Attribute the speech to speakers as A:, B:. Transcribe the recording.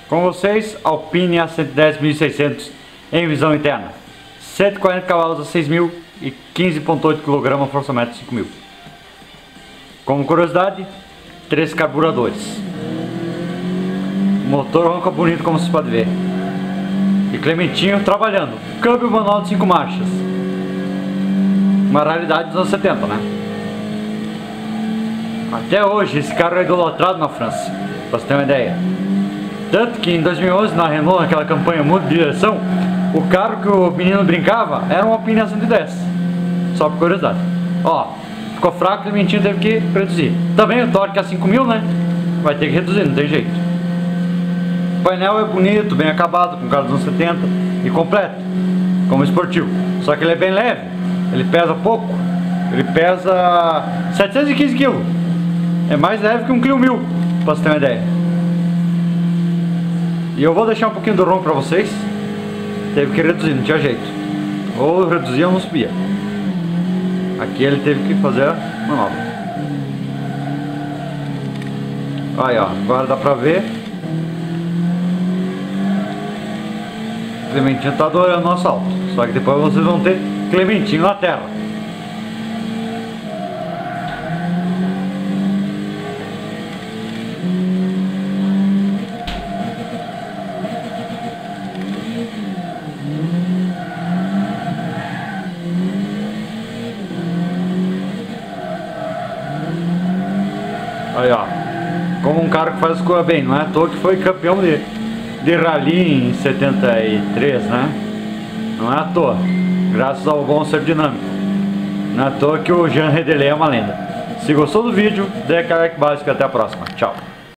A: Com vocês, Alpine A110 1600 em visão interna, 140 cavalos a 6.000 e 15,8 kg força-metro 5.000. Como curiosidade, 3 carburadores. O motor ronca bonito, como vocês podem ver. E Clementinho trabalhando. Câmbio manual de 5 marchas. Uma raridade dos anos 70, né? Até hoje esse carro é idolatrado na França, pra você ter uma ideia. Tanto que em 2011 na Renault, naquela campanha Muda de Direção, o carro que o menino brincava era um Alpine A110. Só por curiosidade. Ó, ficou fraco, o Clementinho teve que reduzir. Também o torque a 5.000, né? Vai ter que reduzir, não tem jeito. O painel é bonito, bem acabado, com carro dos anos 70 e completo, como esportivo. Só que ele é bem leve, ele pesa pouco, ele pesa 715 kg. É mais leve que um Clio 1000, pra você ter uma ideia. E eu vou deixar um pouquinho do ronco pra vocês. Teve que reduzir, não tinha jeito. Ou reduzia ou não subia. Aqui ele teve que fazer a manobra. Aí ó, agora dá pra ver. O Clementinho tá adorando o assalto. Só que depois vocês vão ter Clementinho na terra. Aí ó, como um cara que faz as coisas bem, não é à toa que foi campeão de rally em 73, né? Não é à toa, graças ao bom ser dinâmico. Não é à toa que o Jean Redelé é uma lenda. Se gostou do vídeo, dê aquele like básico e até a próxima. Tchau.